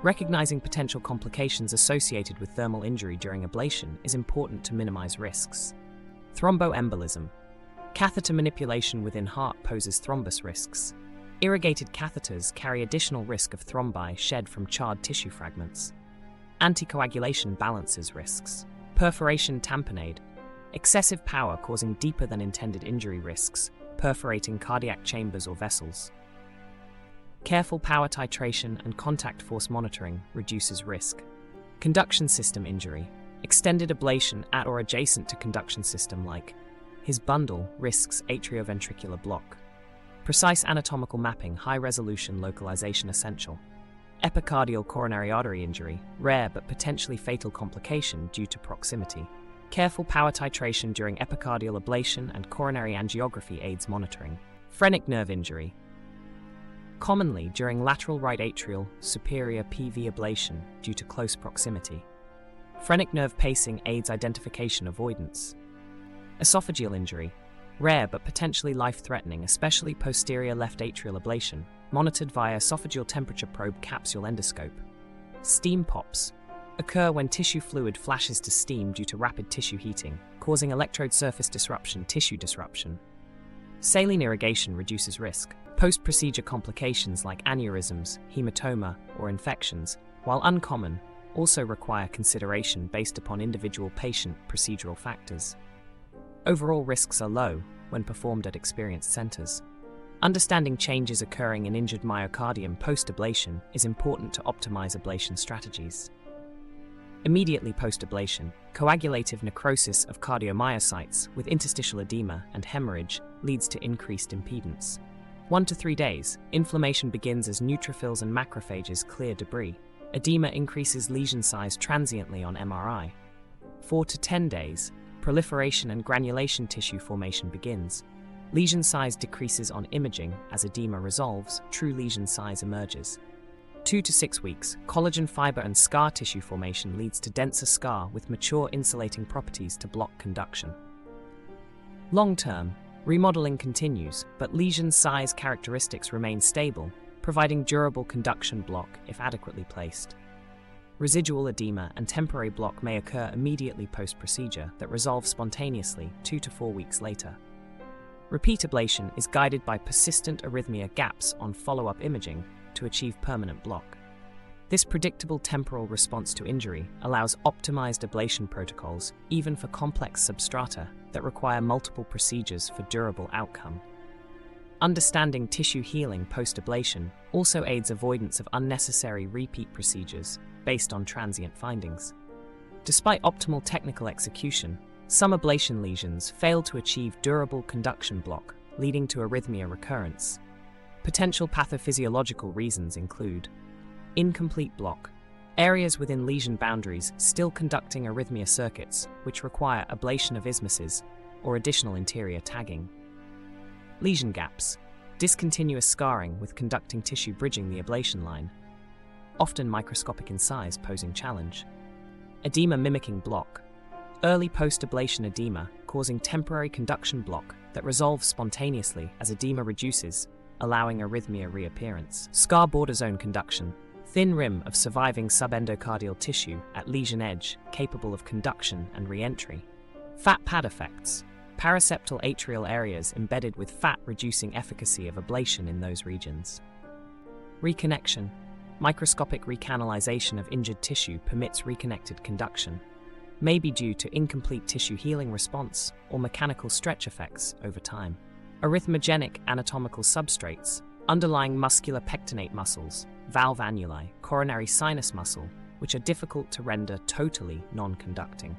Recognizing potential complications associated with thermal injury during ablation is important to minimize risks. Thromboembolism. Catheter manipulation within heart poses thrombus risks. Irrigated catheters carry additional risk of thrombi shed from charred tissue fragments. Anticoagulation balances risks. Perforation tamponade. Excessive power causing deeper than intended injury risks, perforating cardiac chambers or vessels. Careful power titration and contact force monitoring reduces risk. Conduction system injury. Extended ablation at or adjacent to conduction system like his bundle risks atrioventricular block. Precise anatomical mapping, high-resolution localization essential. Epicardial coronary artery injury, rare but potentially fatal complication due to proximity. Careful power titration during epicardial ablation and coronary angiography aids monitoring. Phrenic nerve injury. Commonly during lateral right atrial superior PV ablation due to close proximity. Phrenic nerve pacing aids identification avoidance. Esophageal injury. Rare but potentially life-threatening, especially posterior left atrial ablation, monitored via esophageal temperature probe capsule endoscope. Steam pops. Occur when tissue fluid flashes to steam due to rapid tissue heating, causing electrode surface disruption, tissue disruption. Saline irrigation reduces risk. Post-procedure complications like aneurysms, hematoma, or infections, while uncommon, also require consideration based upon individual patient procedural factors. Overall risks are low when performed at experienced centers. Understanding changes occurring in injured myocardium post-ablation is important to optimize ablation strategies. Immediately post-ablation, coagulative necrosis of cardiomyocytes with interstitial edema and hemorrhage leads to increased impedance. 1 to 3 days, inflammation begins as neutrophils and macrophages clear debris. Edema increases lesion size transiently on MRI. 4 to 10 days, proliferation and granulation tissue formation begins. Lesion size decreases on imaging as edema resolves, true lesion size emerges. 2 to 6 weeks, collagen fiber and scar tissue formation leads to denser scar with mature insulating properties to block conduction. Long-term, remodeling continues, but lesion size characteristics remain stable, providing durable conduction block if adequately placed. Residual edema and temporary block may occur immediately post-procedure that resolve spontaneously 2 to 4 weeks later. Repeat ablation is guided by persistent arrhythmia gaps on follow-up imaging to achieve permanent block. This predictable temporal response to injury allows optimized ablation protocols even for complex substrata that require multiple procedures for durable outcome. Understanding tissue healing post-ablation also aids avoidance of unnecessary repeat procedures based on transient findings. Despite optimal technical execution, some ablation lesions fail to achieve durable conduction block, leading to arrhythmia recurrence. Potential pathophysiological reasons include incomplete block, areas within lesion boundaries still conducting arrhythmia circuits which require ablation of isthmuses or additional interior tagging. Lesion gaps, discontinuous scarring with conducting tissue bridging the ablation line, often microscopic in size posing challenge. Edema mimicking block, early post-ablation edema causing temporary conduction block that resolves spontaneously as edema reduces, allowing arrhythmia reappearance. Scar border zone conduction, thin rim of surviving subendocardial tissue at lesion edge capable of conduction and re-entry. Fat pad effects, paraseptal atrial areas embedded with fat reducing efficacy of ablation in those regions. Reconnection, microscopic recanalization of injured tissue permits reconnected conduction, may be due to incomplete tissue healing response or mechanical stretch effects over time. Arrhythmogenic anatomical substrates, underlying muscular pectinate muscles, valve annuli, coronary sinus muscle, which are difficult to render totally non-conducting.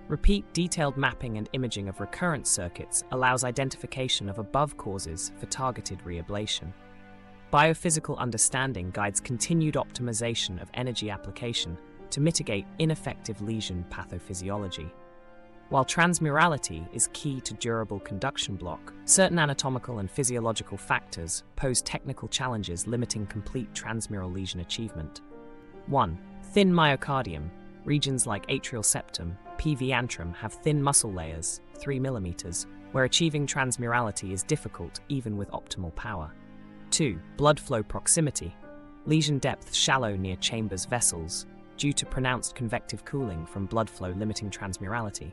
Repeat detailed mapping and imaging of recurrent circuits allows identification of above causes for targeted reablation. Biophysical understanding guides continued optimization of energy application to mitigate ineffective lesion pathophysiology. While transmurality is key to durable conduction block, certain anatomical and physiological factors pose technical challenges limiting complete transmural lesion achievement. 1. Thin myocardium. Regions like atrial septum, PV antrum have thin muscle layers, 3 mm, where achieving transmurality is difficult even with optimal power. 2. Blood flow proximity. Lesion depth shallow near chambers vessels, due to pronounced convective cooling from blood flow limiting transmurality.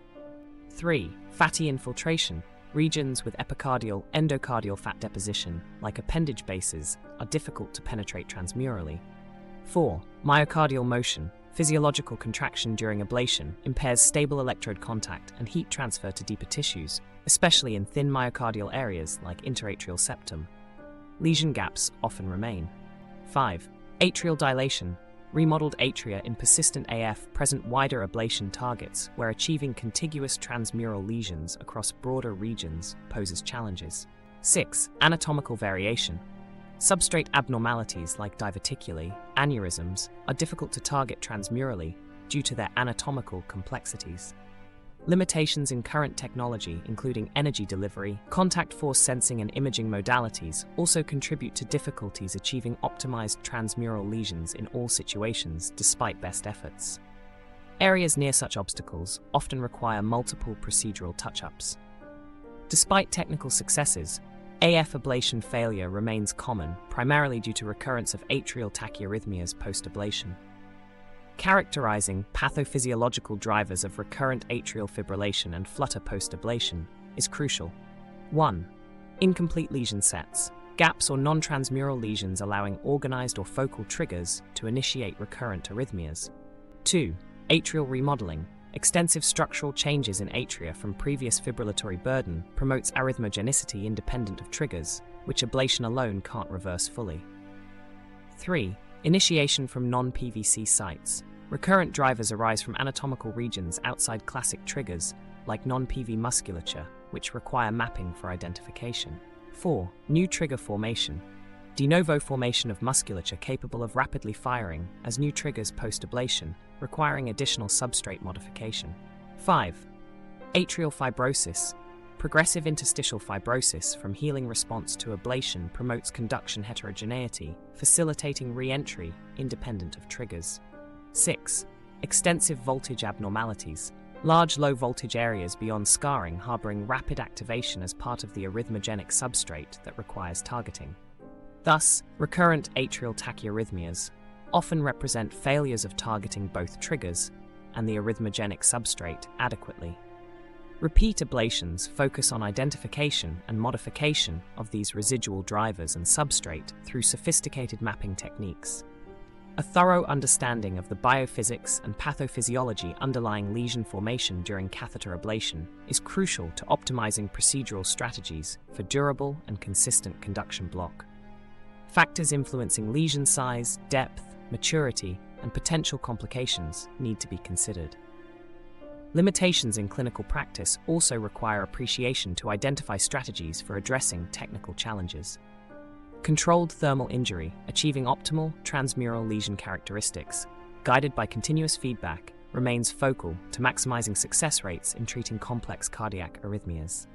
3. Fatty infiltration. Regions with epicardial, endocardial fat deposition, like appendage bases, are difficult to penetrate transmurally. 4. Myocardial motion. Physiological contraction during ablation impairs stable electrode contact and heat transfer to deeper tissues, especially in thin myocardial areas like interatrial septum. Lesion gaps often remain. 5. Atrial dilation. Remodeled atria in persistent AF present wider ablation targets where achieving contiguous transmural lesions across broader regions poses challenges. 6. Anatomical variation. Substrate abnormalities like diverticulae, aneurysms, are difficult to target transmurally due to their anatomical complexities. Limitations in current technology, including energy delivery, contact force sensing and imaging modalities, also contribute to difficulties achieving optimized transmural lesions in all situations despite best efforts. Areas near such obstacles often require multiple procedural touch-ups. Despite technical successes, AF ablation failure remains common, primarily due to recurrence of atrial tachyarrhythmias post-ablation. Characterizing pathophysiological drivers of recurrent atrial fibrillation and flutter post-ablation is crucial. 1. Incomplete lesion sets. Gaps or non-transmural lesions allowing organized or focal triggers to initiate recurrent arrhythmias. 2. Atrial remodeling. Extensive structural changes in atria from previous fibrillatory burden promotes arrhythmogenicity independent of triggers, which ablation alone can't reverse fully. 3. Initiation from non-PVC sites. Recurrent drivers arise from anatomical regions outside classic triggers, like non-PV musculature, which require mapping for identification. 4. New trigger formation. De novo formation of musculature capable of rapidly firing as new triggers post-ablation, requiring additional substrate modification. 5. Atrial fibrosis. Progressive interstitial fibrosis from healing response to ablation promotes conduction heterogeneity, facilitating re-entry independent of triggers. 6. Extensive voltage abnormalities. Large low-voltage areas beyond scarring harboring rapid activation as part of the arrhythmogenic substrate that requires targeting. Thus, recurrent atrial tachyarrhythmias often represent failures of targeting both triggers and the arrhythmogenic substrate adequately. Repeat ablations focus on identification and modification of these residual drivers and substrate through sophisticated mapping techniques. A thorough understanding of the biophysics and pathophysiology underlying lesion formation during catheter ablation is crucial to optimizing procedural strategies for durable and consistent conduction block. Factors influencing lesion size, depth, maturity, and potential complications need to be considered. Limitations in clinical practice also require appreciation to identify strategies for addressing technical challenges. Controlled thermal injury, achieving optimal transmural lesion characteristics, guided by continuous feedback, remains focal to maximizing success rates in treating complex cardiac arrhythmias.